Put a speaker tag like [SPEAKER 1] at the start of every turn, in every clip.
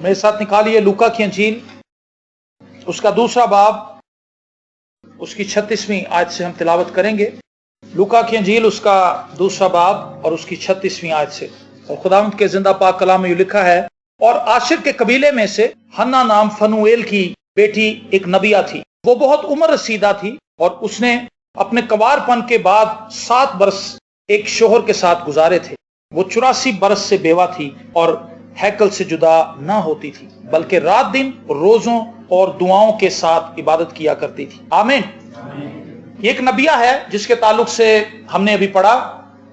[SPEAKER 1] मेरे साथ निकालिए लूका की अंजील, उसका दूसरा बाब, उसकी 36वीं आयत से हम तिलावत करेंगे। लूका की अंजील उसका दूसरा बाब और उसकी 36वीं आयत से। और खुदावंद के जिंदा पाक कलाम में लिखा है, और आशिर के कबीले में से हन्ना नाम फनुएल की बेटी एक नबिया थी। वो बहुत उम्र रसीदा थी और उसने अपने कवारपन के बाद 7 बरस एक शोहर के साथ गुजारे थे। वो 84 बरस से बेवा थी और हैकल से जुदा ना होती थी, बल्कि रात दिन रोजों और दुआओं के साथ इबादत किया करती थी। आमीन। ये एक नबिया है जिसके ताल्लुक से हमने अभी पढ़ा,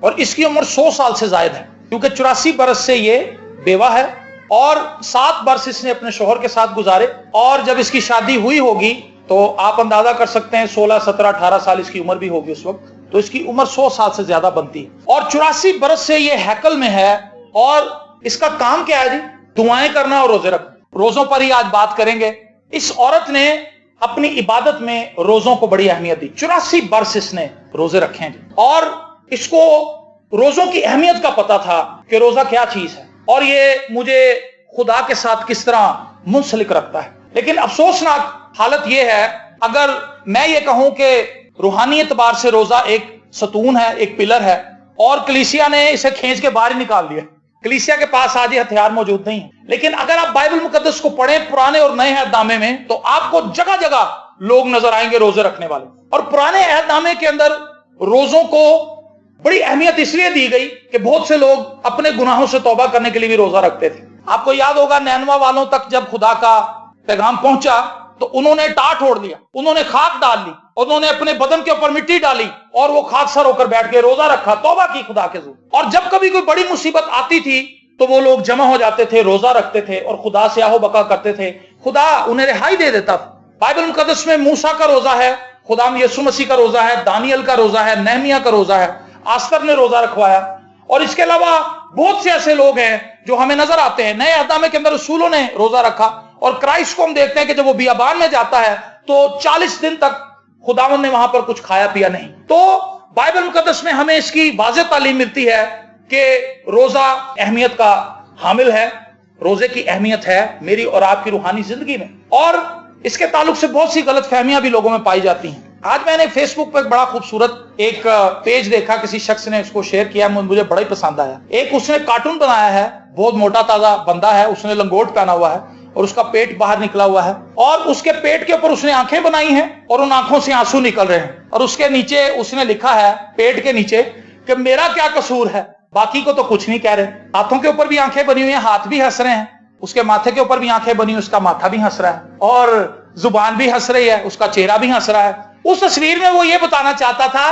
[SPEAKER 1] और इसकी उम्र 100 साल से जायद है, क्योंकि 84 बरस से ये बेवा है और 7 बरस इसने अपने शोहर के साथ गुजारे। और जब इसकी शादी हुई होगी तो आप अंदाजा कर सकते हैं 16, 17, 18 साल इसकी उम्र भी होगी उस वक्त, तो इसकी उम्र 100 साल से ज्यादा बनती है। और 84 बरस से ये हैकल में है, और इसका काम क्या है जी? दुआएं करना और रोजे रखना। रोजों पर ही आज बात करेंगे। इस औरत ने अपनी इबादत में रोजों को बड़ी अहमियत दी। 84 बरस इसने रोजे रखे हैं, और इसको रोजों की अहमियत का पता था कि रोजा क्या चीज है, और ये मुझे खुदा के साथ किस तरह मुंसलिक रखता है। लेकिन अफसोसनाक हालत यह है, अगर मैं ये कहूं कि रूहानी एतबार से रोजा एक सतून है, एक पिलर है, और कलीसिया ने इसे खींच के बाहर निकाल दिया। कलीसिया के पास आज ये हथियार मौजूद नहीं है। लेकिन अगर आप बाइबल मुकद्दस को पढ़ें पुराने और नए अहदनामे में, तो आपको जगह जगह लोग नजर आएंगे रोजे रखने वाले। और पुराने अहदनामे के अंदर रोजों को बड़ी अहमियत इसलिए दी गई कि बहुत से लोग अपने गुनाहों से तौबा करने के लिए भी रोजा रखते थे। आपको याद होगा नैनवा वालों तक जब खुदा का पैगाम पहुंचा तो उन्होंने टाट ओढ़ लिया, उन्होंने खाक डाल ली, उन्होंने अपने बदन के ऊपर मिट्टी डाली और वो खाकसर होकर बैठ के रोजा रखा, तौबा की खुदा के ज़रिए। और जब कभी कोई बड़ी मुसीबत आती थी तो वो लोग जमा हो जाते थे, रोजा रखते थे और खुदा से आहो बका करते थे। खुदा उन्हें रिहाई दे देता था। बाइबल मुकद्दस में मूसा का रोजा है, खुदा यीशु मसीह का रोजा है, दानियल का रोजा है, नेहमिया का रोजा है, आस्तर ने रोजा रखवाया। और इसके अलावा बहुत से ऐसे लोग हैं जो हमें नजर आते हैं। नए अहदनामे के अंदर रसूलों ने रोजा रखा, और क्राइस्ट को हम देखते हैं कि जब वो बियाबान में जाता है तो 40 दिन तक खुदावंद ने वहां पर कुछ खाया पिया नहीं। तो बाइबल मुकद्दस में हमें इसकी वाज़ेह तालीम मिलती है कि रोजा अहमियत का हामिल है, रोजे की अहमियत है मेरी और आपकी रूहानी जिंदगी में। और इसके ताल्लुक से बहुत सी गलत फहमियां भी लोगों में पाई जाती हैं। आज मैंने फेसबुक पर एक बड़ा खूबसूरत एक पेज देखा, किसी शख्स ने उसको शेयर किया, मुझे बड़ा ही पसंद आया। एक उसने कार्टून बनाया है, बहुत मोटा ताजा बंदा है, उसने लंगोट पहना हुआ है और उसका पेट बाहर निकला हुआ है, और उसके पेट के ऊपर उसने आंखें बनाई हैं और उन आंखों से आंसू निकल रहे हैं। और उसके नीचे उसने लिखा है, पेट के नीचे, कि मेरा क्या कसूर है, बाकी को तो कुछ नहीं कह रहे। हाथों के ऊपर भी आंखें बनी हुई हैं, हाथ भी हंस रहे हैं, उसके माथे के ऊपर भी आंखें बनी हुई, उसका माथा भी हंस रहा है, और जुबान भी हंस रही है, उसका चेहरा भी हंस रहा है। उस तस्वीर में वो ये बताना चाहता था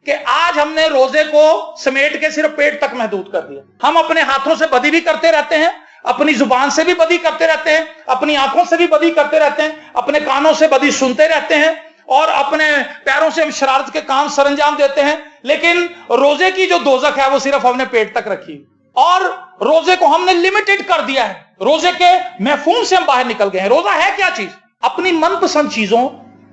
[SPEAKER 1] कि आज हमने रोजे को समेट के सिर्फ पेट तक महदूद कर दिया। हम अपने हाथों से बदी भी करते रहते हैं, अपनी जुबान से भी बदी करते रहते हैं, अपनी आंखों से भी बदी करते रहते हैं, अपने कानों से बदी सुनते रहते हैं, और अपने पैरों से हम शरारत के काम सरंजाम देते हैं। लेकिन रोजे की जो दोजख है वो सिर्फ हमने पेट तक रखी, और रोजे को हमने लिमिटेड कर दिया है। रोजे के महफूम से हम बाहर निकल गए हैं। रोजा है क्या चीज? अपनी मनपसंद चीजों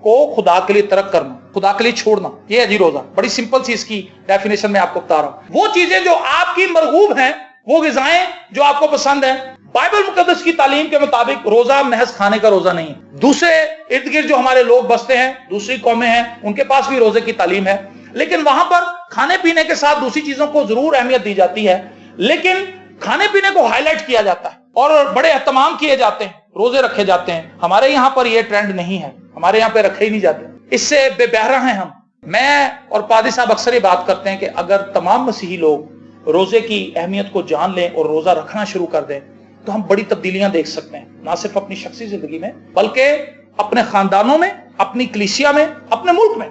[SPEAKER 1] को खुदा के लिए तर्क करना, खुदा के लिए छोड़ना, ये है जी रोजा। बड़ी सिंपल सी इसकी डेफिनेशन मैं आपको बता रहा हूं। वो चीजें जो आपकी मरगूब हैं, वो ग़िज़ाएं जो आपको पसंद है। बाइबल मुकद्दस की तालीम के मुताबिक रोजा महज खाने का रोजा नहीं है। दूसरे इर्द गिर्द जो हमारे लोग बसते हैं, दूसरी कौमें हैं, उनके पास भी रोजे की तालीम है, लेकिन वहां पर खाने पीने के साथ दूसरी चीजों को जरूर अहमियत दी जाती है, लेकिन खाने पीने को हाईलाइट किया जाता है और बड़े एहतमाम किए जाते हैं, रोजे रखे जाते हैं। हमारे यहाँ पर यह ट्रेंड नहीं है, हमारे यहाँ पे रखे ही नहीं जाते। इससे बेबहरा हैं हम। मैं और पादी साहब अक्सर ये बात करते हैं कि अगर तमाम मसीही लोग रोजे की अहमियत को जान लें और रोजा रखना शुरू कर दें तो हम बड़ी तब्दीलियां देख सकते हैं, ना सिर्फ अपनी शख्सी जिंदगी में बल्कि अपने खानदानों में, अपनी कलीसिया में, अपने मुल्क में।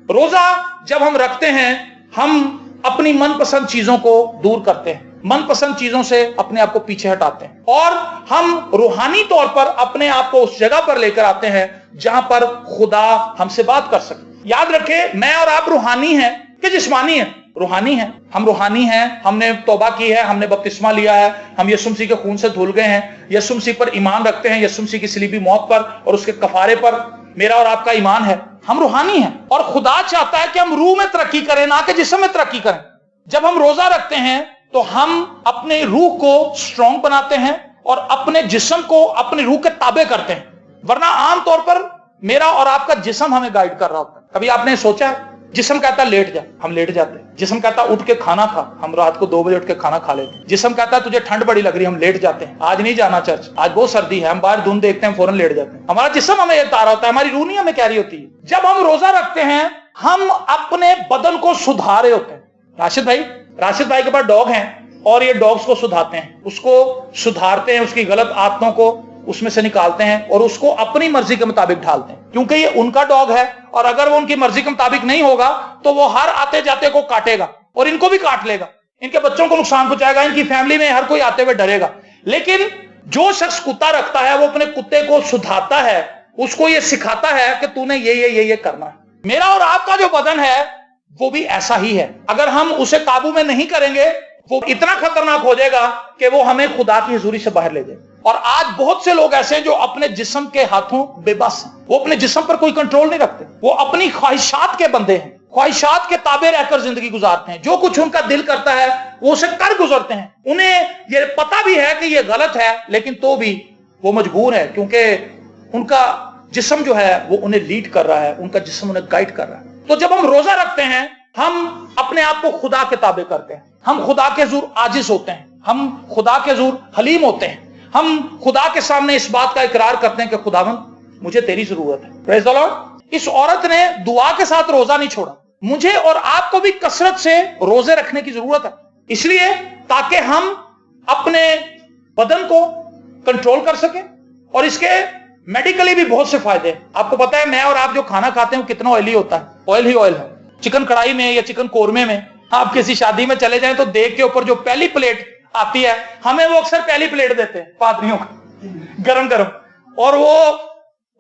[SPEAKER 1] रोजा जब हम रखते हैं, हम अपनी मनपसंद चीजों को दूर करते हैं, मनपसंद चीजों से अपने आप को पीछे हटाते हैं, और हम रूहानी तौर पर अपने आप को उस जगह पर लेकर आते हैं जहां पर खुदा हमसे बात कर सके। याद रखें, मैं और आप रूहानी हैं कि जिस्मानी हैं? रूहानी हैं। हम रूहानी हैं, हमने तौबा की है, हमने बपतिस्मा लिया है, हम यीशु मसीह के खून से धुल गए हैं, यीशु मसीह पर ईमान रखते हैं, यीशु मसीह की सलीबी मौत पर और उसके कफारे पर मेरा और आपका ईमान है। हम रूहानी हैं, और खुदा चाहता है कि हम रूह में तरक्की करें, ना कि जिस्म में तरक्की करें। जब हम रोजा रखते हैं तो हम अपने रूह को स्ट्रांग बनाते हैं और अपने जिस्म को अपनी रूह के ताबे करते हैं, वरना आम तौर पर मेरा और आपका जिस्म हमें गाइड कर रहा होता है। कभी आपने सोचा है, जिस्म कहता है लेट जा, हम लेट जाते हैं। जिस्म कहता है उठ के खाना खा, हम रात को 2 बजे उठ के खाना खा लेते हैं। जिस्म कहता है तुझे ठंड बड़ी लग रही है, हम लेट जाते हैं। आज नहीं जाना चर्च, आज बहुत सर्दी है, हम बाहर धुंध देखते हैं, फौरन लेट जाते हैं। हमारा जिस्म हमें ये बता रहा होता है, हमारी रूह नहीं हमें कह रही होती है। जब हम रोजा रखते हैं, हम अपने बदन को सुधार रहे होते हैं। राशिद भाई के पास डॉग हैं और ये डॉग्स को सुधारते हैं, उसको सुधारते हैं, उसकी गलत आदतों को उसमें से निकालते हैं और उसको अपनी मर्जी के मुताबिक ढालते हैं, क्योंकि ये उनका डॉग है और अगर वो उनकी मर्जी के मुताबिक नहीं होगा तो वो हर आते जाते को काटेगा और इनको भी काट लेगा, इनके बच्चों को नुकसान पहुंचाएगा, इनकी फैमिली में हर कोई आते हुए डरेगा। लेकिन जो शख्स कुत्ता रखता है वो अपने कुत्ते को सुधारता है, उसको ये सिखाता है कि तूने ये करना है। मेरा और आपका जो बदन है वो भी ऐसा ही है। अगर हम उसे काबू में नहीं करेंगे वो इतना खतरनाक हो जाएगा कि वो हमें खुदा की हुजूरी से बाहर ले जाए। और आज बहुत से लोग ऐसे हैं जो अपने जिस्म के हाथों बेबस हैं, वो अपने जिस्म पर कोई कंट्रोल नहीं रखते, वो अपनी ख्वाहिशात के बंदे हैं, ख्वाहिशात के ताबे रहकर जिंदगी गुजारते हैं। जो कुछ उनका दिल करता है वो उसे कर गुजरते हैं। उन्हें ये पता भी है कि ये गलत है, लेकिन तो भी वो मजबूर है, क्योंकि उनका जिस्म जो है वो उन्हें लीड कर रहा है, उनका जिस्म उन्हें गाइड कर रहा है। तो जब हम रोजा रखते हैं, हम अपने आप को खुदा के ताबे करते हैं, हम खुदा के ज़ूर आजिज होते हैं, हम खुदा के ज़ूर हलीम होते हैं, हम खुदा के सामने इस बात का इकरार करते हैं कि खुदावंद मुझे तेरी जरूरत है। Praise the Lord. इस औरत ने दुआ के साथ रोजा नहीं छोड़ा। मुझे और आपको भी कसरत से रोजे रखने की जरूरत है, इसलिए ताकि हम अपने बदन को कंट्रोल कर सके। और इसके मेडिकली भी बहुत से फायदे हैं। आपको पता है मैं और आप जो खाना खाते हैं वो कितना ऑयली होता है, ऑयल ही ऑयल है। चिकन कढ़ाई में या चिकन कोरमे में आप किसी शादी में चले जाएं तो देख के ऊपर जो पहली प्लेट आती है, हमें वो अक्सर पहली प्लेट देते हैं पादरियों को, गरम गरम, और वो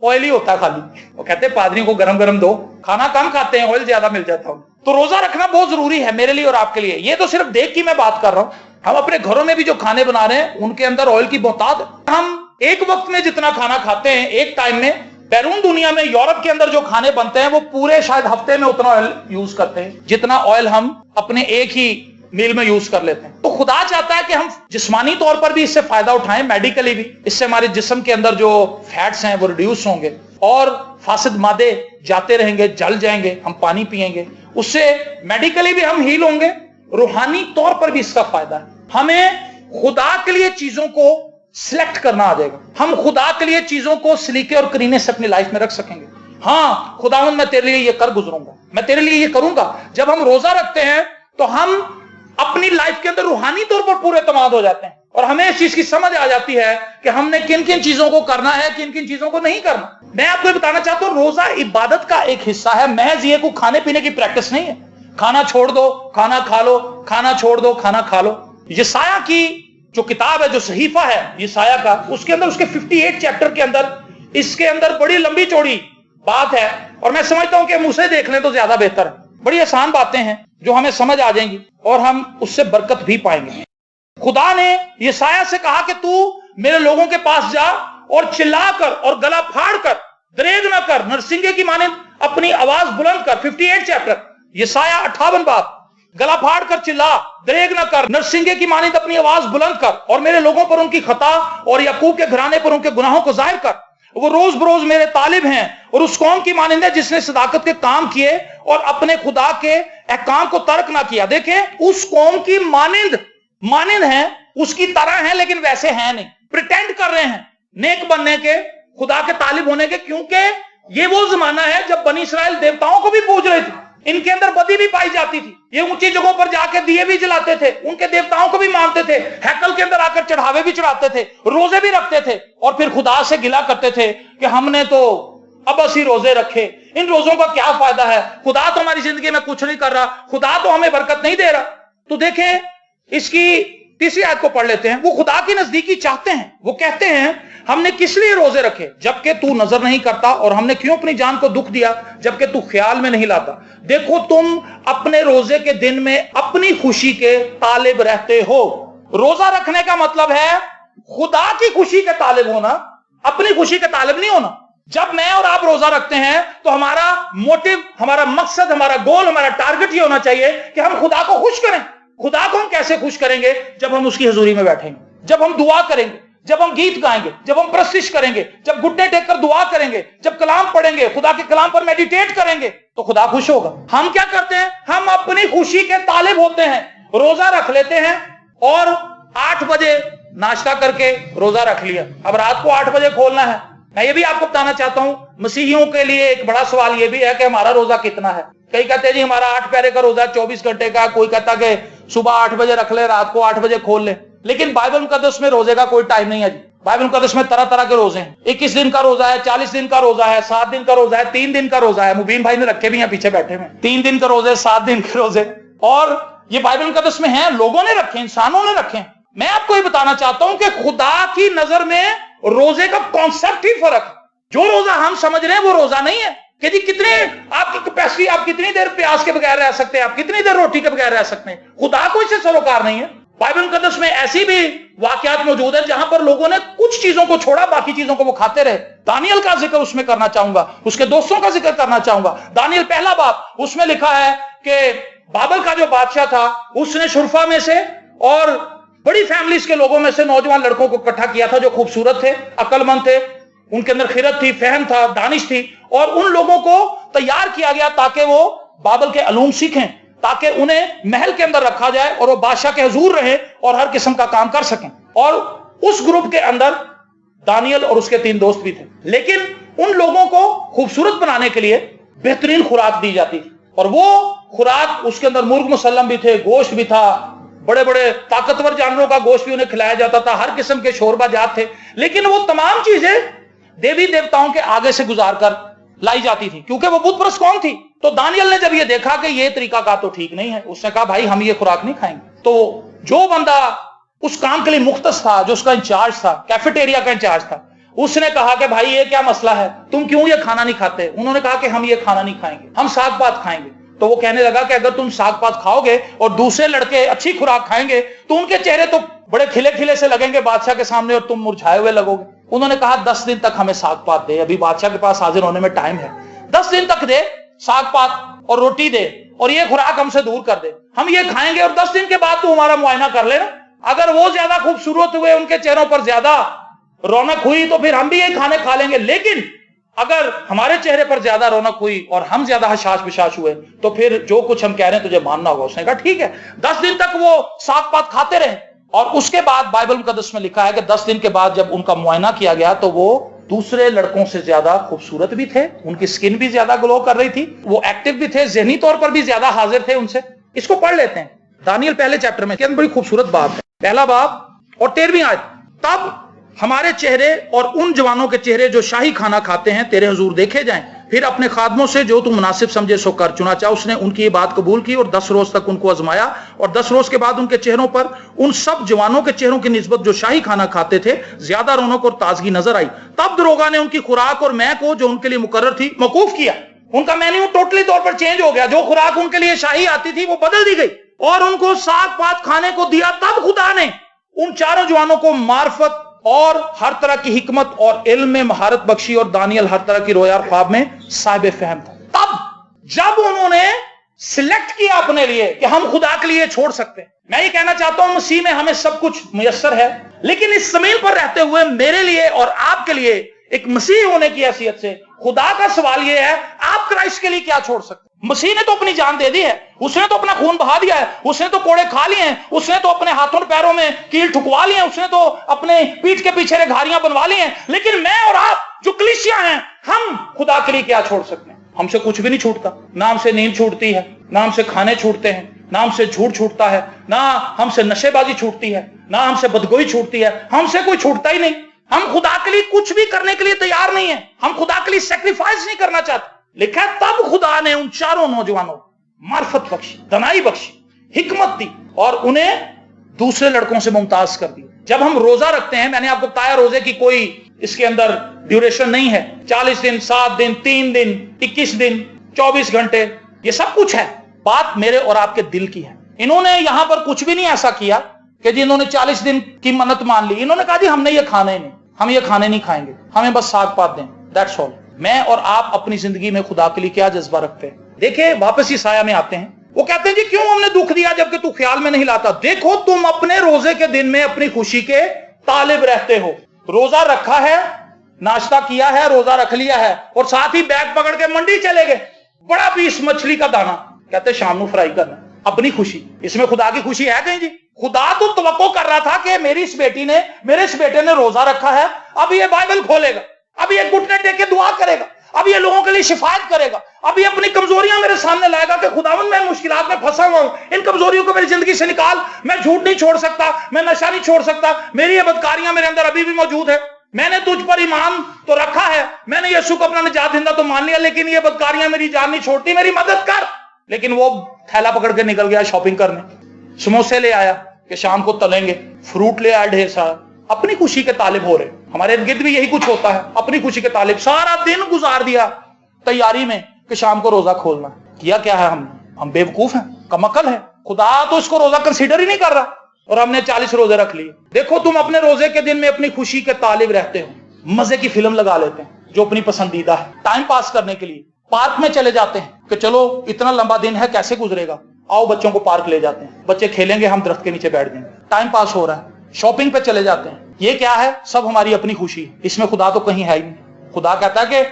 [SPEAKER 1] ऑयली होता है खाली। वो कहते हैं पादरियों को गरम गरम दो, खाना कम खाते हैं, ऑयल ज्यादा मिल जाता है। तो रोजा रखना बहुत जरूरी है मेरे लिए और आपके लिए। ये तो सिर्फ देख की मैं बात कर रहा हूं, हम अपने घरों में भी जो खाने बना रहे हैं उनके अंदर ऑयल की बहुतायत। हम एक वक्त में जितना खाना खाते हैं एक टाइम में, बैरून दुनिया में यूरोप के अंदर जो खाने बनते हैं वो पूरे शायद हफ्ते में उतना ऑयल यूज करते हैं जितना ऑयल हम अपने एक ही मील में यूज कर लेते हैं। तो खुदा चाहता है कि हम जिस्मानी तौर पर भी इससे फायदा उठाएं, मेडिकली भी। इससे हमारे जिस्म के अंदर जो फैट्स हैं वो रिड्यूस होंगे और फासिद मादे जाते रहेंगे, जल जाएंगे, हम पानी पिएंगे, उससे मेडिकली भी हम हील होंगे, रूहानी तौर पर भी इसका फायदा है। हमें खुदा के लिए चीजों को सिलेक्ट करना आ जाएगा, हम खुदा के लिए चीजों को सलीके और करीने से अपनी लाइफ में रख सकेंगे। हाँ खुदावंद मैं तेरे लिए ये कर गुजरूंगा, मैं तेरे लिए ये करूंगा। जब हम रोजा रखते हैं तो हम अपनी लाइफ के अंदर रूहानी तौर पर पूरे तमाद हो जाते हैं और हमें इस चीज की समझ आ जाती है कि हमने किन किन चीजों को करना है, किन किन चीजों को नहीं करना। मैं आपको बताना चाहता हूं रोजा इबादत का एक हिस्सा है, महज ये को खाने पीने की प्रैक्टिस नहीं है। खाना छोड़ दो, खाना खा लो, खाना छोड़ दो, खाना खा लो। यशाया की जो किताब है, जो सहीफा है यशाया का, उसके अंदर उसके 58 चैप्टर के अंदर इसके अंदर बड़ी लंबी चौड़ी बात है और मैं समझता हूं कि हम उसे देख लें तो ज्यादा बेहतर है। बड़ी आसान बातें हैं जो हमें समझ आ जाएंगी और हम उससे बरकत भी पाएंगे। खुदा ने यशाया से कहा कि तू मेरे लोगों के पास जा और चिल्लाकर और गला फाड़ कर, दरेग न कर, नरसिंगे की माने अपनी आवाज बुलंद कर। 58 चैप्टर यशाया 58 बात, गला फाड़ कर चिल्ला, दरेग न कर, नरसिंगे की मानिंद अपनी आवाज बुलंद कर और मेरे लोगों पर उनकी खता और याकूब के घराने पर उनके गुनाहों को जाहिर कर। वो रोज बरोज मेरे तालिब हैं और उस कौम की मानिंद है जिसने सदाकत के काम किए और अपने खुदा के अहकाम को तर्क ना किया। देखें, उस कौम की मानिंद है, उसकी तरह है, लेकिन वैसे हैं नहीं, प्रिटेंड कर रहे हैं नेक बनने के, खुदा के तालिब होने के, क्योंकि ये वो जमाना है जब बनी इसराइल देवताओं को भी पूज रहे थे, इनके अंदर बदी भी पाई जाती थी, ये ऊंची जगहों पर जाके दिए भी जलाते थे, उनके देवताओं को भी मानते थे, हैकल के अंदर आकर चढ़ावे भी चढ़ाते थे, रोजे भी रखते थे और फिर खुदा से गिला करते थे कि हमने तो अब ऐसी रोजे रखे, इन रोजों का क्या फायदा है, खुदा तो हमारी जिंदगी में कुछ नहीं कर रहा, खुदा तो हमें बरकत नहीं दे रहा। तो देखें, इसकी तीसरी आयत को पढ़ लेते हैं। वो खुदा की नजदीकी चाहते हैं, वो कहते हैं हमने किस लिए रोजे रखे जबकि तू नजर नहीं करता, और हमने क्यों अपनी जान को दुख दिया जबकि तू ख्याल में नहीं लाता। देखो तुम अपने रोजे के दिन में अपनी खुशी के तालिब रहते हो। रोजा रखने का मतलब है खुदा की खुशी के तालिब होना, अपनी खुशी के तालिब नहीं होना। जब मैं और आप रोजा रखते हैं तो हमारा मोटिव, हमारा मकसद, हमारा गोल, हमारा टारगेट ये होना चाहिए कि हम खुदा को खुश करें। खुदा को हम कैसे खुश करेंगे? जब हम उसकी हजूरी में बैठेंगे, जब हम दुआ करेंगे, जब हम गीत गाएंगे, जब हम प्रस्तिश करेंगे, जब घुटने टेक कर दुआ करेंगे, जब कलाम पढ़ेंगे, खुदा के कलाम पर मेडिटेट करेंगे, तो खुदा खुश होगा। हम क्या करते हैं? हम अपनी खुशी के तालिब होते हैं, रोजा रख लेते हैं और 8 बजे नाश्ता करके रोजा रख लिया, अब रात को 8 बजे खोलना है। मैं ये भी आपको बताना चाहता हूं, मसीहियों के लिए एक बड़ा सवाल ये भी है कि हमारा रोजा कितना है। कई कहते हैं जी हमारा 8 पैरे का रोजा 24 घंटे का, कोई कहता कि सुबह 8 बजे रख ले, रात को 8 बजे खोल ले। लेकिन बाइबल मुकद्दस में रोजे का कोई टाइम नहीं है जी। बाइबल मुकद्दस में तरह तरह के रोजे हैं। 21 दिन का रोजा है, 40 दिन का रोजा है, 7 दिन का रोजा है, 3 दिन का रोजा है। मुबीन भाई ने रखे भी हैं पीछे बैठे में, 3 दिन का रोजे, 7 दिन के रोजे, और ये बाइबल मुकद्दस में है, लोगों ने रखे, इंसानों ने रखे। मैं आपको ये बताना चाहता हूं कि खुदा की नजर में रोजे का कॉन्सेप्ट ही फर्क है। जो रोजा हम समझ रहे हैं वो रोजा नहीं है कि जी कितने आपकी कैपेसिटी, आप कितनी देर प्यास के बगैर रह सकते हैं, आप कितनी देर रोटी के बगैर रह सकते हैं। खुदा को इससे सरोकार नहीं है। बाइबल मुकद्दस में ऐसी भी वाकयात मौजूद है जहां पर लोगों ने कुछ चीजों को छोड़ा, बाकी चीजों को वो खाते रहे। दानियल का जिक्र उसमें करना चाहूंगा, उसके दोस्तों का जिक्र करना चाहूंगा। दानियल पहला बाब, उसमें लिखा है कि बाबल का जो बादशाह था उसने शुरफा में से और बड़ी फैमिलीज के लोगों में से नौजवान लड़कों को इकट्ठा किया था जो खूबसूरत थे, अक्लमंद थे, उनके अंदर खिरत थी, फहम था, दानिश थी, और उन लोगों को तैयार किया गया ताकि वो बाबल के अलूम सीखें, ताकि उन्हें महल के अंदर रखा जाए और वो बादशाह के हुजूर रहे और हर किस्म का काम कर सकें। और उस ग्रुप के अंदर दानियल और उसके 3 दोस्त भी थे। लेकिन उन लोगों को खूबसूरत बनाने के लिए बेहतरीन खुराक दी जाती थी, और वो खुराक, उसके अंदर मुर्ग मुसल्लम भी थे, गोश्त भी था, बड़े बड़े ताकतवर जानवरों का गोश्त भी उन्हें खिलाया जाता था, हर किस्म के शोरबा जात थे। लेकिन वो तमाम चीजें देवी देवताओं के आगे से गुजार कर लाई जाती थी, क्योंकि वो बुत परस्त कौम थी। तो दानियल ने जब ये देखा कि ये तरीका का तो ठीक नहीं है, उसने कहा भाई हम ये खुराक नहीं खाएंगे। तो जो बंदा उस काम के लिए मुख्तस था, जो उसका इंचार्ज था, कैफेटेरिया का इंचार्ज था, उसने कहा कि भाई ये क्या मसला है, तुम क्यों ये खाना नहीं खाते? उन्होंने कहा कि हम ये खाना नहीं खाएंगे, हम साग पात खाएंगे। तो वो कहने लगा कि अगर तुम साग पात खाओगे और दूसरे लड़के अच्छी खुराक खाएंगे तो उनके चेहरे तो बड़े खिले खिले से लगेंगे बादशाह के सामने, और तुम मुरझाए हुए लगोगे। उन्होंने कहा 10 दिन तक हमें साग पात दे, अभी बादशाह के पास हाजिर होने में टाइम है, 10 दिन तक दे, साग पात और रोटी दे, और ये खुराक हमसे दूर कर दे, हम ये खाएंगे, और 10 दिन के बाद तू हमारा मुआयना कर लेना। अगर वो ज्यादा खूबसूरत हुए, उनके चेहरों पर ज्यादा रौनक हुई, तो फिर हम भी ये खाने खा लेंगे। लेकिन अगर हमारे चेहरे पर ज्यादा रौनक हुई और हम ज्यादा हशाश बिशाश हुए, तो फिर जो कुछ हम कह रहे हैं तुझे मानना होगा। उसने कहा ठीक है। 10 दिन तक वो साग पात खाते रहे, और उसके बाद बाइबल मुकद्दस में लिखा है कि 10 दिन के बाद जब उनका मुआयना किया गया तो वो दूसरे लड़कों से ज्यादा खूबसूरत भी थे, उनकी स्किन भी ज्यादा ग्लो कर रही थी, वो एक्टिव भी थे, ज़हनी तौर पर भी ज्यादा हाजिर थे उनसे। इसको पढ़ लेते हैं, दानियल पहले चैप्टर में, बड़ी खूबसूरत बात है, पहला बाब और 13वीं आयत। तब हमारे चेहरे और उन जवानों के चेहरे जो शाही खाना खाते हैं तेरे हुजूर देखे जाएं, फिर अपने खादमों से जो तू मुनासिब समझे सो कर। चुनाचा उसने उनकी ये बात कबूल की और 10 रोज तक उनको आजमाया, और 10 रोज के बाद उनके चेहरों पर उन सब जवानों के चेहरों की निस्बत जो शाही खाना खाते थे ज्यादा रौनक और ताजगी नजर आई। तब दरोगा ने उनकी खुराक और मैं को जो उनके लिए मुकर्रर थी मौकूफ किया। उनका मेन्यू टोटली तौर पर चेंज हो गया, जो खुराक उनके लिए शाही आती थी वो बदल दी गई, और उनको साग पात खाने को दिया। तब खुदा ने उन चारों जवानों को मार्फत और हर तरह की हिकमत और इल्म में महारत बख्शी, और दानियल हर तरह की रोया और ख्वाब में साहिब फहम था। तब जब उन्होंने सिलेक्ट किया अपने लिए कि हम खुदा के लिए छोड़ सकते हैं, मैं ये कहना चाहता हूं मसीह में हमें सब कुछ मुयस्सर है, लेकिन इस जमीन पर रहते हुए मेरे लिए और आपके लिए एक मसीह होने की हैसियत से खुदा का सवाल यह है, आप क्राइस्ट के लिए क्या छोड़ सकते? मसीह ने तो अपनी जान दे दी है, उसने तो अपना खून बहा दिया है, उसने तो कोड़े खा लिए हैं, उसने तो अपने हाथों पैरों में कील ठुकवा लिए हैं, उसने तो अपने पीठ के पीछे रेघारियां बनवा ली हैं। लेकिन मैं और आप जो कलीसिया हैं, हम खुदा के लिए क्या छोड़ सकते हैं? हमसे कुछ भी नहीं छूटता, ना हमसे नींद छूटती है, ना हमसे खाने छूटते हैं, ना हमसे झूठ छूटता है, ना हमसे नशेबाजी छूटती है, ना हमसे बदगोई छूटती है, हमसे कोई छूटता ही नहीं। हम खुदा के लिए कुछ भी करने के लिए तैयार नहीं है, हम खुदा के लिए सैक्रिफाइस नहीं करना चाहते। लिखा है तब खुदा ने उन चारों नौजवानों को मार्फत बख्शी, दनाई बख्शी, हिकमत दी, और उन्हें दूसरे लड़कों से मुमताज कर दिया। जब हम रोजा रखते हैं, मैंने आपको बताया रोजे की कोई इसके अंदर ड्यूरेशन नहीं है, 40 दिन, 7 दिन, 3 दिन, 21 दिन, 24 घंटे, ये सब कुछ है। बात मेरे और आपके दिल की है। इन्होंने यहां पर कुछ भी नहीं ऐसा किया कि जी इन्होंने 40 दिन की मन्नत मान ली, इन्होंने कहा जी हमने ये खाना ही नहीं, हम ये खाने नहीं खाएंगे, हमें बस साग पात दें, दैट्स ऑल। मैं और आप अपनी जिंदगी में खुदा के लिए क्या जज्बा रखते हैं? देखिए वापस ईसाया में आते हैं, वो कहते हैं जी क्यों हमने दुख दिया जबकि तू ख्याल में नहीं लाता? देखो तुम अपने रोजे के दिन में अपनी खुशी के तालिब रहते हो। रोजा रखा है, नाश्ता किया है, रोजा रख लिया है और साथ ही बैग पकड़ के मंडी चले गए, बड़ा पीस मछली का दाना, कहते शाम को फ्राई करना, अपनी खुशी। इसमें खुदा की खुशी है कहीं जी? खुदा तो तवक्को कर रहा था कि मेरे इस बेटे ने रोजा रखा है, अब ये बाइबल खोलेगा, अब ये घुटने टेक के दुआ करेगा, अब ये लोगों के लिए शिफायत करेगा, अब ये अपनी कमजोरियां मेरे सामने लाएगा कि खुदावंद मैं मुश्किलात में फंसा हुआ हूं, इन कमजोरियों को मेरी जिंदगी से निकाल, मैं झूठ नहीं छोड़ सकता, मैं नशा नहीं छोड़ सकता, मेरी ये बदकारियां मेरे अंदर अभी भी मौजूद है, मैंने तुझ पर ईमान तो रखा है, मैंने यीशु को अपना निजात देना तो मान लिया, लेकिन ये बदकारियां मेरी जान नहीं छोड़ती, मेरी मदद कर। लेकिन वो थैला पकड़ के निकल गया शॉपिंग करने, समोसे ले आया कि शाम को तलेंगे, फ्रूट ले आया ढेर सारा, अपनी खुशी के तालिब हो रहे। हमारे इर्द गिर्द भी यही कुछ होता है, अपनी खुशी के तालिब, सारा दिन गुजार दिया तैयारी में कि शाम को रोजा खोलना। किया क्या है हम बेवकूफ हैं, कमअकल है। खुदा तो इसको रोजा कंसीडर ही नहीं कर रहा और हमने 40 रोजे रख लिए। देखो तुम अपने रोजे के दिन में अपनी खुशी के तालिब रहते हो, मजे की फिल्म लगा लेते हैं जो अपनी पसंदीदा है, टाइम पास करने के लिए पार्क में चले जाते हैं कि चलो इतना लंबा दिन है कैसे गुजरेगा, आओ बच्चों को पार्क ले जाते हैं, बच्चे खेलेंगे, हम दरख्त के नीचे बैठ जाएंगे, टाइम पास हो रहा है। शॉपिंग पे चले जाते हैं, ये क्या है? सब हमारी अपनी खुशी, इसमें खुदा तो कहीं है ही नहीं। खुदा कहता है कि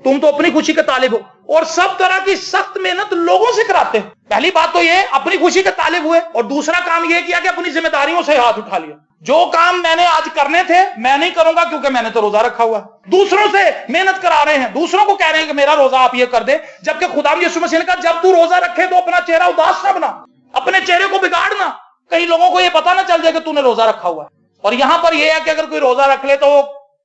[SPEAKER 1] तुम तो अपनी खुशी के तालिब हो और सब तरह की सख्त मेहनत लोगों से कराते हो। पहली बात तो ये अपनी खुशी के तालिब हुए और दूसरा काम ये किया कि अपनी जिम्मेदारियों से हाथ उठा लिया। जो काम मैंने आज करने थे मैं नहीं करूंगा क्योंकि मैंने तो रोजा रखा हुआ है। दूसरों से मेहनत करा रहे हैं, दूसरों को कह रहे हैं कि मेरा रोजा आप ये कर दे, जबकि खुदा यीशु मसीह ने कहा जब तू रोजा रखे तो अपना चेहरा उदास ना बना, अपने चेहरे को बिगाड़ना, कहीं लोगों को ये पता ना चल जाए कि तूने रोजा रखा हुआ है। और यहां पर यह है कि अगर कोई रोजा रख ले तो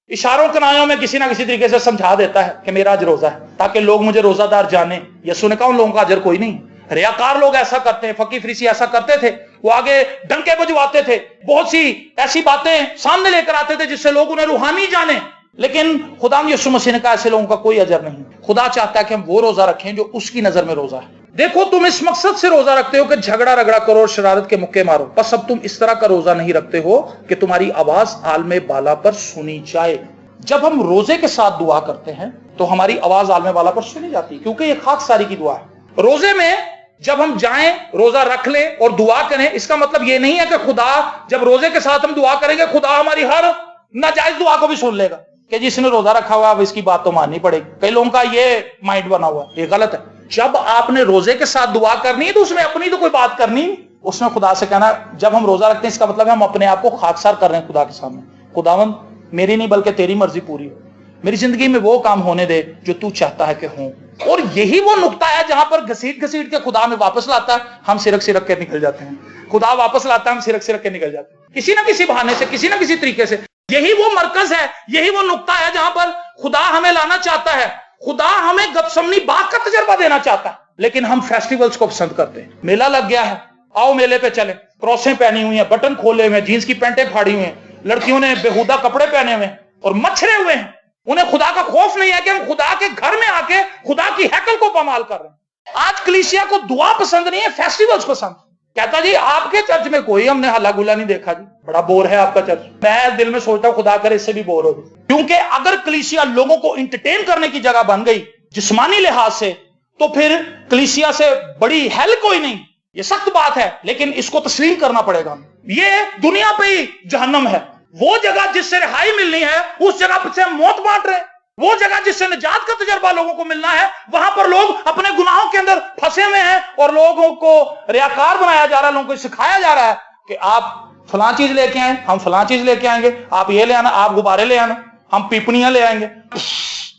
[SPEAKER 1] इशारों कनायों में किसी ना किसी तरीके से समझा देता है कि मेरा आज रोजा है, ताकि लोग मुझे रोजादार जाने। यीशु ने कहा उन लोगों का अजर कोई नहीं। रियाकार लोग ऐसा करते हैं, फकीर फरीसी ऐसा करते थे, वो आगे डंके बजवाते थे, बहुत सी ऐसी बातें सामने लेकर आते थे जिससे लोग उन्हें रूहानी जाने। लेकिन खुदा यीशु मसीह ने कहा ऐसे लोगों का कोई अजर नहीं। खुदा चाहता है कि हम वो रोजा रखें जो उसकी नजर में रोजा है। देखो तुम इस मकसद से रोजा रखते हो कि झगड़ा रगड़ा करो और शरारत के मुक्के मारो, बस अब तुम इस तरह का रोजा नहीं रखते हो कि तुम्हारी आवाज आलमे बाला पर सुनी जाए। जब हम रोजे के साथ दुआ करते हैं तो हमारी आवाज आलमे बाला पर सुनी जाती है, क्योंकि ये खाकसारी की दुआ है। रोजे में जब हम जाएं, रोजा रख लें और दुआ करें, इसका मतलब ये नहीं है कि खुदा जब रोजे के साथ हम दुआ करेंगे खुदा हमारी हर नाजायज दुआ को भी सुन लेगा कि जिसने रोजा रखा हुआ अब इसकी बात तो माननी पड़ेगी। कई लोगों का ये माइंड बना हुआ है, ये गलत है। जब आपने रोजे के साथ दुआ करनी है तो उसमें अपनी तो कोई बात करनी नहीं, उसमें खुदा से कहना। जब हम रोजा रखते हैं इसका मतलब है हम अपने आप को खाकसार कर रहे हैं खुदा के सामने। खुदावंद मेरी नहीं बल्कि तेरी मर्जी पूरी हो, मेरी जिंदगी में वो काम होने दे जो तू चाहता है कि हो। और यही वो नुक्ता है जहां पर घसीट घसीट के खुदा में वापस लाता है, हम सिरक सिरक के निकल जाते हैं। खुदा वापस लाता है, हम सिरक सिरक के निकल जाते हैं किसी ना किसी बहाने से, किसी ना किसी तरीके से। यही वो मरकज है, यही वो नुक्ता है जहां पर खुदा हमें लाना चाहता है। खुदा हमें गपसमनी बाग का तजर्बा देना चाहता है, लेकिन हम फेस्टिवल्स को पसंद करते हैं। मेला लग गया है, आओ मेले पे चले, क्रॉसें पहनी हुई हैं, बटन खोले हुए हैं, जीन्स की पैंटें फाड़ी हुई हैं, लड़कियों ने बेहुदा कपड़े पहने हुए हैं और मच्छरे हुए हैं। उन्हें खुदा का खौफ नहीं है कि हम खुदा के घर में आके खुदा की हैकल को पमाल कर रहे हैं। आज कलीसिया को दुआ पसंद नहीं है, फेस्टिवल्स पसंद। कहता जी आपके चर्च में कोई हमने हल्ला गुल्ला नहीं देखा जी, बड़ा बोर है आपका चर्च। मैं दिल में सोचता हूं खुदा करे इससे भी बोर हो गई, क्योंकि अगर कलीसिया लोगों को इंटरटेन करने की जगह बन गई जिस्मानी लिहाज से, तो फिर कलीसिया से बड़ी हेल कोई नहीं। ये सख्त बात है, लेकिन इसको तस्लीम करना पड़ेगा। ये दुनिया पे ही जहन्नम है। वो जगह जिससे रिहाई मिलनी है उस जगह से हम मौत बांट रहे हैं। वो जगह जिससे निजात का तजर्बा लोगों को मिलना है, वहां पर लोग अपने गुनाहों के अंदर फंसे हुए हैं और लोगों को रियाकार बनाया जा रहा है, लोगों को सिखाया जा रहा है कि आप फलां चीज लेके आए, हम फलां चीज लेके आएंगे, आप ये ले आना, आप गुब्बारे ले आना, हम पीपनियां ले आएंगे,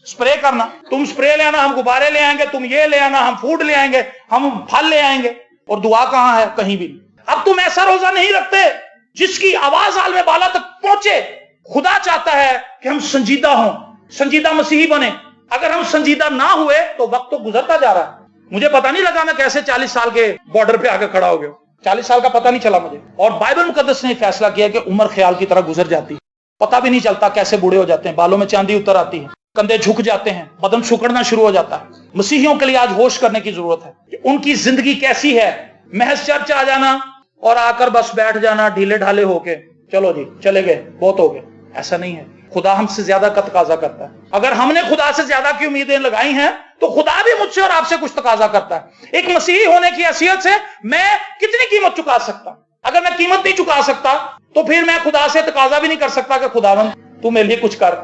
[SPEAKER 1] स्प्रे करना, तुम स्प्रे ले आना, हम गुब्बारे ले आएंगे, तुम ये ले आना, हम फूड ले आएंगे, हम फल ले आएंगे। और दुआ कहां है? कहीं भी। अब तुम ऐसा रोजा नहीं रखते जिसकी आवाज आलमे बाला तक पहुंचे। खुदा चाहता है कि हम संजीदा हों, संजीदा मसीही बने। अगर हम संजीदा ना हुए तो वक्त तो गुजरता जा रहा है। मुझे पता नहीं लगा मैं कैसे 40 साल के बॉर्डर पे आकर खड़ा हो गया। 40 साल का पता नहीं चला मुझे। और बाइबल मुकद्दस ने फैसला किया कि उम्र ख्याल की तरह गुजर जाती है, पता भी नहीं चलता कैसे बूढ़े हो जाते हैं, बालों में चांदी उतर आती है, कंधे झुक जाते हैं, बदन सुकड़ना शुरू हो जाता है। मसीहियों के लिए आज होश करने की जरूरत है कि उनकी जिंदगी कैसी है। महज चर्च आ जाना और आकर बस बैठ जाना ढीले ढाले होके, चलो जी चले गए, बहुत हो गए, ऐसा नहीं है। खुदा हमसे ज्यादा का तकाजा करता है। अगर हमने खुदा से ज्यादा की उम्मीदें लगाई हैं तो खुदा भी मुझसे और आपसे कुछ तकाजा करता है। एक मसीही होने की हैसियत से मैं कितनी कीमत चुका सकता? अगर मैं कीमत नहीं चुका सकता تو پھر میں خدا سے تقاضا بھی نہیں کر سکتا کہ خداوند تو میرے لیے کچھ کر.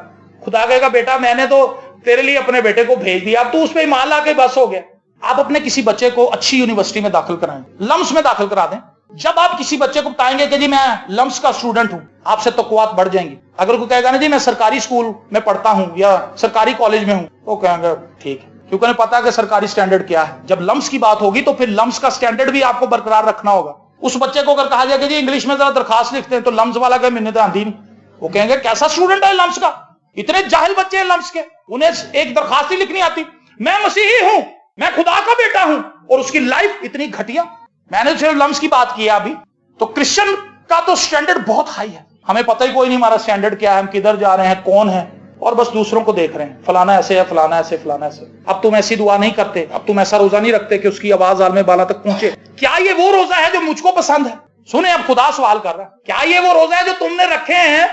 [SPEAKER 1] خدا کہے گا بیٹا میں نے تو تیرے لیے اپنے بیٹے کو بھیج دیا, اب تو اس پہ ایمان لا کے بس ہو گیا. آپ اپنے کسی بچے کو اچھی یونیورسٹی میں داخل کرائیں, لمس میں داخل کرا دیں. جب آپ کسی بچے کو بتائیں گے کہ جی میں لمس کا اسٹوڈنٹ ہوں, آپ سے توقعات بڑھ جائیں گی. اگر کوئی کہے گا نا جی میں سرکاری اسکول میں پڑھتا ہوں یا سرکاری کالج میں ہوں, وہ کہیں گے ٹھیک ہے, کیونکہ انہیں پتا کہ سرکاری سٹینڈرڈ کیا ہے. جب لمس کی بات ہوگی تو پھر لمس کا سٹینڈرڈ بھی آپ کو برقرار رکھنا ہوگا. اس بچے کو اگر کہا جائے کہ جی انگلش میں ذرا درخواست لکھتے ہیں, تو لمس والا کہ میں نے آندھی نہیں, وہ کہیں گے کیسا اسٹوڈنٹ ہے لمس کا, اتنے جاہل بچے ہیں لمس کے, انہیں ایک درخواست ہی لکھنی آتی. میں مسیحی ہوں, میں خدا کا بیٹا ہوں, اور اس کی لائف اتنی گھٹیا. میں نے صرف لمس کی بات کی ہے ابھی. تو کرسچن کا تو سٹینڈرڈ بہت ہائی ہے, ہمیں پتہ ہی کوئی نہیں ہمارا سٹینڈرڈ کیا ہے, ہم کدھر جا رہے ہیں, کون ہے, اور بس دوسروں کو دیکھ رہے ہیں, فلانا ایسے ہے, فلانا ایسے, فلانا ایسے. اب تم ایسی دعا نہیں کرتے, اب تم ایسا روزہ نہیں رکھتے کہ اس کی آواز عالم بالا تک پہنچے. کیا یہ وہ روزہ ہے جو مجھ کو پسند ہے؟ سنیں, اب خدا سوال کر رہا ہے, کیا یہ وہ روزہ ہے جو تم نے رکھے ہیں,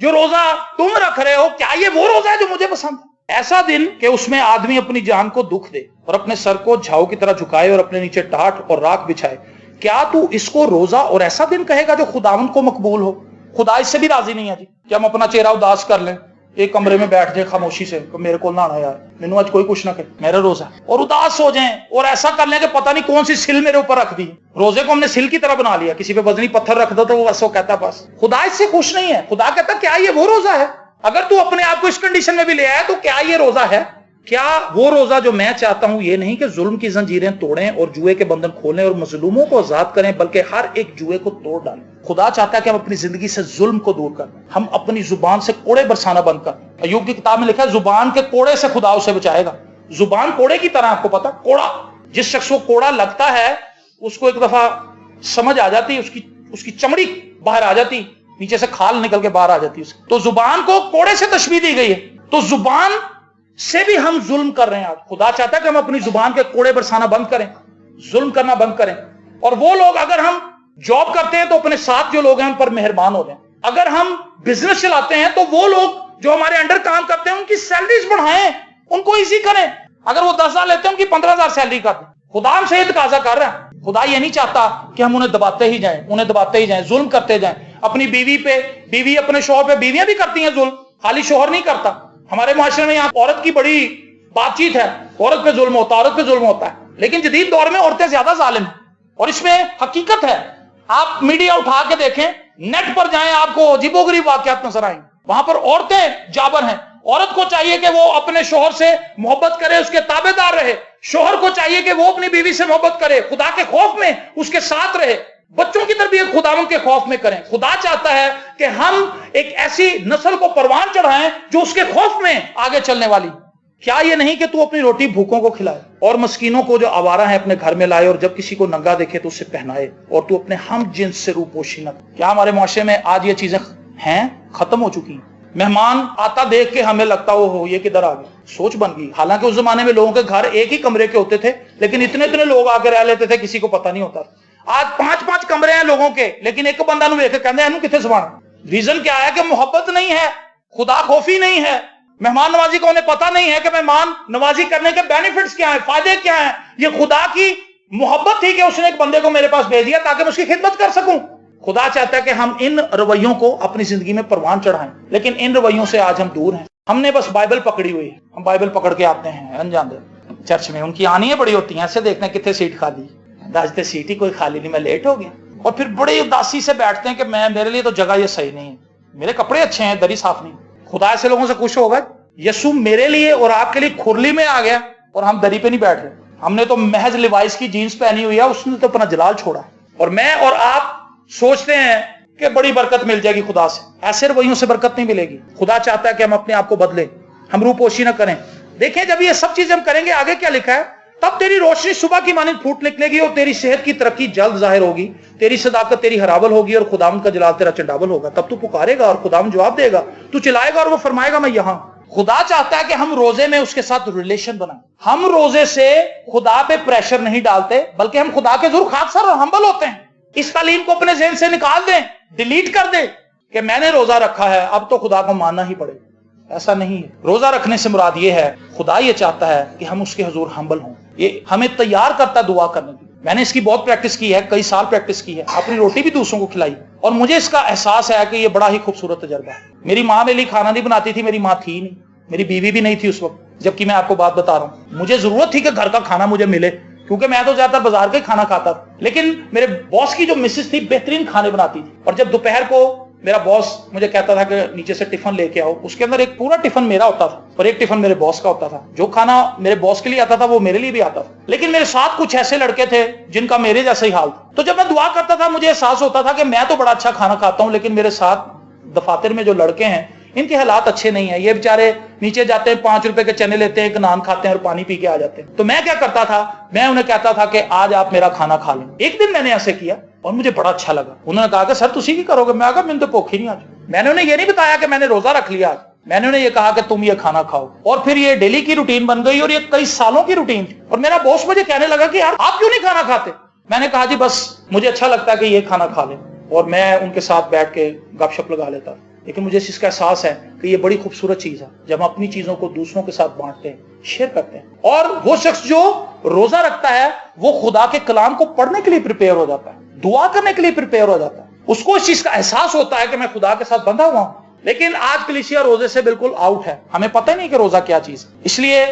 [SPEAKER 1] جو روزہ تم رکھ رہے ہو, کیا یہ وہ روزہ ہے جو مجھے پسند ہے؟ ایسا دن کہ اس میں آدمی اپنی جان کو دکھ دے اور اپنے سر کو جھاؤ کی طرح جھکائے اور اپنے نیچے ٹاٹ اور راکھ بچھائے. کیا تو اس کو روزہ اور ایسا دن کہے گا جو خداوند کو مقبول ہو؟ خدا اس سے بھی راضی نہیں ہے جی کہ ہم اپنا چہرہ اداس کر لیں, ایک کمرے میں بیٹھ جائیں خاموشی سے, میرے کو نہ آنا یار, مینوں آج کوئی کچھ نہ کہے, میرا روزہ, اور اداس ہو جائیں اور ایسا کر لیں کہ پتہ نہیں کون سی سل میرے اوپر رکھ دی. روزے کو ہم نے سل کی طرح بنا لیا, کسی پہ وزنی پتھر رکھ دو تو وہ ایسا کہتا بس. خدا اس سے خوش نہیں ہے. خدا کہتا کیا یہ وہ روزہ ہے؟ اگر تو اپنے آپ کو اس کنڈیشن میں بھی لے آیا تو کیا یہ روزہ ہے؟ کیا وہ روزہ جو میں چاہتا ہوں یہ نہیں کہ ظلم کی زنجیریں توڑیں اور جوئے کے بندھن کھولیں اور مظلوموں کو آزاد کریں, بلکہ ہر ایک جوئے کو توڑ ڈالیں. خدا چاہتا ہے کہ ہم اپنی زندگی سے ظلم کو دور کریں, ہم اپنی زبان سے کوڑے برسانا بند کریں. ایوب کی کتاب میں لکھا ہے زبان کے کوڑے سے خدا اسے بچائے گا. زبان کوڑے کی طرح, آپ کو پتا کوڑا, جس شخص کو کوڑا لگتا ہے اس کو ایک دفعہ سمجھ آ جاتی, اس کی چمڑی باہر آ جاتی, نیچے سے کھال نکل کے باہر آ جاتی. تو زبان کو کوڑے سے تشبیہ دی گئی ہے. تو زبان سے بھی ہم ظلم کر رہے ہیں آج. خدا چاہتا ہے کہ ہم اپنی زبان کے کوڑے برسانا بند کریں, ظلم کرنا بند کریں. اور وہ لوگ اگر ہم جاب کرتے ہیں تو اپنے ساتھ جو لوگ ہیں ان پر مہربان ہو جائیں. اگر ہم بزنس چلاتے ہیں تو وہ لوگ جو ہمارے انڈر کام کرتے ہیں ان کی سیلریز بڑھائیں, ان کو ایزی کریں. اگر وہ 10,000 لیتے ہیں ان کی 15,000 سیلری کر دیں. خدا ہم سے یہ تقاضا کر رہا ہے. خدا یہ نہیں چاہتا کہ ہم انہیں دباتے ہی جائیں, ظلم کرتے جائیں. اپنی بیوی اپنے شوہر پہ, بیویاں بھی کرتی ہیں ظلم, خالی شوہر نہیں کرتا. ہمارے معاشرے میں یہاں عورت کی بڑی بات چیت ہے, عورت پہ ظلم ہوتا ہے, لیکن جدید دور میں عورتیں زیادہ ظالم ہیں, اور اس میں حقیقت ہے. آپ میڈیا اٹھا کے دیکھیں, نیٹ پر جائیں, آپ کو عجیب و غریب واقعات نظر آئیں, وہاں پر عورتیں جابر ہیں. عورت کو چاہیے کہ وہ اپنے شوہر سے محبت کرے, اس کے تابع دار رہے. شوہر کو چاہیے کہ وہ اپنی بیوی سے محبت کرے, خدا کے خوف میں اس کے ساتھ رہے. بچوں کی تربیت خداوند کے خوف میں کریں. خدا چاہتا ہے کہ ہم ایک ایسی نسل کو پروان چڑھائیں جو اس کے خوف میں آگے چلنے والی. کیا یہ نہیں کہ تو اپنی روٹی بھوکوں کو کھلائے اور مسکینوں کو جو آوارہ ہیں اپنے گھر میں لائے, اور جب کسی کو ننگا دیکھے تو اسے پہنائے, اور تو اپنے ہم جنس سے روپوشی نہ. کیا ہمارے معاشرے میں آج یہ چیزیں ہیں, ختم ہو چکی ہیں؟ مہمان آتا دیکھ کے ہمیں لگتا ہو یہ کدھر آ گیا, سوچ بن گئی. حالانکہ اس زمانے میں لوگوں کے گھر ایک ہی کمرے کے ہوتے تھے, لیکن اتنے لوگ آ کے رہ لیتے تھے, کسی کو پتہ نہیں ہوتا. آج 5 کمرے ہیں لوگوں کے, لیکن ایک بندہ نو ویکھ کے کہندے اینو کتھے سوانا. ریزن کیا ہے کہ محبت نہیں ہے, خدا خوفی نہیں ہے, مہمان نوازی کو انہیں پتہ نہیں ہے کہ مہمان نوازی کرنے کے بینیفٹس کیا ہیں, فائدے کیا ہیں. یہ خدا کی محبت تھی کہ اس نے ایک بندے کو میرے پاس بھیج دیا تاکہ میں اس کی خدمت کر سکوں. خدا چاہتا ہے کہ ہم ان رویوں کو اپنی زندگی میں پروان چڑھائیں, لیکن ان رویوں سے آج ہم دور ہیں. ہم نے بس بائبل پکڑی ہوئی ہے, ہم بائبل پکڑ کے آتے ہیں انجان دے چرچ میں, ان کی آنیاں بڑی ہوتی ہیں, ایسے دیکھتے ہیں کتنے سیٹ خالی, داجتے سیٹ ہی کوئی خالی نہیں, میں لیٹ ہو گیا. اور پھر بڑی اداسی سے بیٹھتے ہیں کہ میرے لیے تو جگہ یہ صحیح نہیں ہے, میرے کپڑے اچھے ہیں, دری صاف نہیں. خدا ایسے لوگوں سے خوش ہوگا. یسوع میرے لیے اور آپ کے لیے کھرلی میں آ گیا, اور ہم دری پہ نہیں بیٹھ رہے. ہم نے تو محض لیوائس کی جینس پہنی ہوئی ہے, اس نے تو اپنا جلال چھوڑا. اور میں اور آپ سوچتے ہیں کہ بڑی برکت مل جائے گی خدا سے. ایسے رویوں سے برکت نہیں ملے گی. خدا چاہتا ہے کہ ہم اپنے آپ کو بدلیں, ہم روپوشی نہ کریں. دیکھیں جب یہ سب چیزیں ہم کریں گے, آگے کیا لکھا ہے, تب تیری روشنی صبح کی مانند پھوٹ نکلے گی, اور تیری صحت کی ترقی جلد ظاہر ہوگی. تیری صداقت تیری ہراول ہوگی, اور خداوند کا جلال تیرا چنڈاول ہوگا. تب تو پکارے گا اور خداوند جواب دے گا, تو چلائے گا اور وہ فرمائے گا میں یہاں. خدا چاہتا ہے کہ ہم روزے میں اس کے ساتھ ریلیشن بنائیں. ہم روزے سے خدا پہ پریشر نہیں ڈالتے, بلکہ ہم خدا کے ضرور خاکسار اور ہمبل ہوتے ہیں. اس تعلیم کو اپنے ذہن سے نکال دیں, ڈیلیٹ کر دیں کہ میں نے روزہ رکھا ہے اب تو خدا کو ماننا ہی پڑے. ایسا نہیں ہے. روزہ رکھنے سے مراد یہ ہے, خدا یہ چاہتا ہے کہ ہم اس کے حضور ہمبل ہوں. یہ ہمیں تیار کرتا ہے دعا کرنے کی. मैंने इसकी बहुत प्रैक्टिस की है, कई साल प्रैक्टिस की है, अपनी रोटी भी दूसरों को खिलाई और मुझे इसका एहसास है कि ये बड़ा ही खूबसूरत तजुर्बा है। मेरी माँ मेरे लिए खाना नहीं बनाती थी, मेरी माँ थी नहीं, मेरी बीवी भी नहीं थी उस वक्त, जबकि मैं आपको बात बता रहा हूँ। मुझे जरूरत थी कि घर का खाना मुझे मिले, क्योंकि मैं तो ज्यादातर बाजार का ही खाना खाता था। लेकिन मेरे बॉस की जो मिसेस थी बेहतरीन खाने बनाती थी, और जब दोपहर को मेरा बॉस मुझे कहता था कि नीचे से टिफिन लेके आओ, उसके अंदर एक पूरा टिफिन मेरा होता था और एक टिफिन मेरे बॉस का होता था। जो खाना मेरे बॉस के लिए आता था वो मेरे लिए भी आता था। लेकिन मेरे साथ कुछ ऐसे लड़के थे जिनका मेरे जैसा ही हाल था। तो जब मैं दुआ करता था मुझे एहसास होता था कि मैं तो बड़ा अच्छा खाना खाता हूं, लेकिन मेरे साथ दफातर में जो लड़के हैं इनके हालात अच्छे नहीं है। ये बेचारे नीचे जाते हैं, 5 रुपए के चने लेते हैं, एक नान खाते हैं और पानी पी के आ जाते हैं। तो मैं क्या करता था, मैं उन्हें कहता था कि आज आप मेरा खाना खा लें। एक दिन मैंने ऐसे किया और मुझे बड़ा अच्छा लगा। उन्होंने कहा कि सर तुसी की करोगे? मैं कहा मैंने तो भूख ही नहीं आज। मैंने उन्हें ये नहीं बताया कि मैंने रोजा रख लिया आज, मैंने उन्हें ये कहा कि तुम ये खाना खाओ। और फिर ये डेली की रूटीन बन गई और ये कई सालों की रूटीन थी। और मेरा बॉस मुझे कहने लगा कि यार आप क्यों नहीं खाना खाते? मैंने कहा जी बस मुझे अच्छा लगता है कि ये खाना खा लें, और मैं उनके साथ बैठ के गपशप लगा लेता। लेकिन मुझे इस चीज का एहसास है कि ये बड़ी खूबसूरत चीज है जब हम अपनी चीजों को दूसरों के साथ बांटते हैं, शेयर करते हैं। और वो शख्स जो रोजा रखता है वो खुदा के कलाम को पढ़ने के लिए प्रिपेयर हो जाता है, दुआ करने के लिए प्रिपेयर हो जाता है। उसको इस चीज का एहसास होता है कि मैं खुदा के साथ बंधा हुआ हूं। लेकिन आज कलीसिया रोजे से बिल्कुल आउट है, हमें पता ही नहीं कि रोजा क्या चीज। इसलिए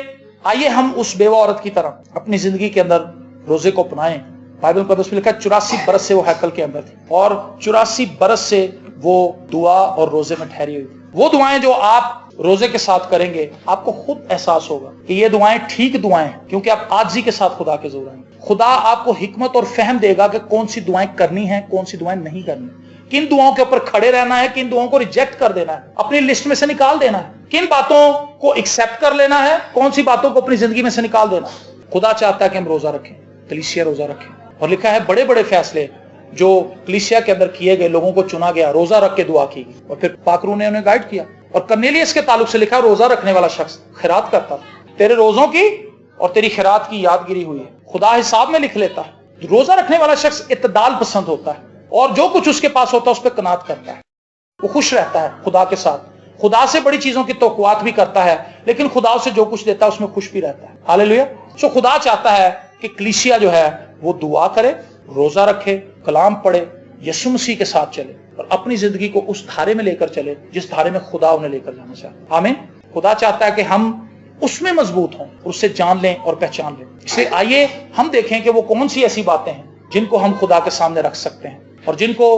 [SPEAKER 1] आइए हम उस बेवा औरत की तरह अपनी जिंदगी के अंदर रोजे को अपनाएं। बाइबल मुकद्दस में लिखा है 84 बरस से वो हैकल के अंदर थी और 84 बरस से वो दुआ और रोजे में ठहरी हुई थी। वो दुआएं जो आप रोजे के साथ करेंगे आपको खुद एहसास होगा कि ये दुआएं ठीक दुआएं हैं, क्योंकि आप आजिज़ी के साथ खुदा के ज़ोर आएंगे। खुदा आपको हिकमत और फहम देगा कि कौन सी दुआएं करनी है, कौन सी दुआएं नहीं करनी, किन दुआओं के ऊपर खड़े रहना है, किन दुआओं को रिजेक्ट कर देना है, अपनी लिस्ट में से निकाल देना है, किन बातों को एक्सेप्ट कर लेना है, कौन सी बातों को अपनी जिंदगी में से निकाल देना है। खुदा चाहता है कि हम रोजा रखें, कलीसिया रोजा रखें। और लिखा है बड़े बड़े फैसले जो कलीसिया के अंदर किए गए, लोगों को चुना गया, रोजा रख के दुआ की गई और फिर पाकरू ने उन्हें गाइड किया। और कर्नेलियस के ताल्लुक से लिखा रोजा रखने वाला शख्स खैरात करता था। तेरे रोजों की और तेरी खैरात की यादगिरी हुई है, खुदा हिसाब में लिख लेता है। रोजा रखने वाला शख्स इत्तदाल पसंद होता है और जो कुछ उसके पास होता है उस पर कनात करता है। वो खुश रहता है खुदा के साथ, खुदा से बड़ी चीजों की तौक़ुआत भी करता है, लेकिन खुदा से जो कुछ देता है उसमें खुश भी रहता है। हालेलुया। सो खुदा चाहता है कि कलीसिया जो है वो दुआ करे, रोजा रखे, कलाम पढ़े, यीशु मसीह के साथ चले और अपनी जिंदगी को उस धारे में लेकर चले जिस धारे में खुदा उन्हें लेकर जाना चाहता है। आमीन। खुदा चाहता है कि हम उसमें मजबूत हों, उससे जान लें और पहचान लें। इसलिए आइए हम देखें कि वो कौन सी ऐसी बातें हैं जिनको हम खुदा के सामने रख सकते हैं और जिनको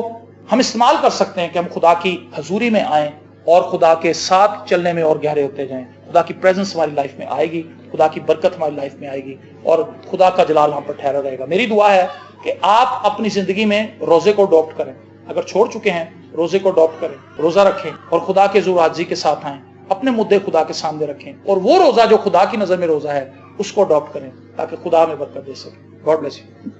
[SPEAKER 1] हम इस्तेमाल कर सकते हैं कि हम खुदा की हजूरी में आए और खुदा के साथ चलने में और गहरे होते जाएं। खुदा की प्रेजेंस हमारी लाइफ में आएगी, खुदा की बरकत हमारी लाइफ में आएगी और खुदा का जलाल हम पर ठहरा रहेगा। मेरी दुआ है कि आप अपनी जिंदगी में रोजे को अडॉप्ट करें। अगर छोड़ चुके हैं रोजे को अडॉप्ट करें, रोजा रखें और खुदा के ज़ोर आजिज़ी के साथ आएं, अपने मुद्दे खुदा के सामने रखें और वो रोजा जो खुदा की नजर में रोजा है उसको अडॉप्ट करें ताकि खुदा हमें बरकत दे सके। God bless you.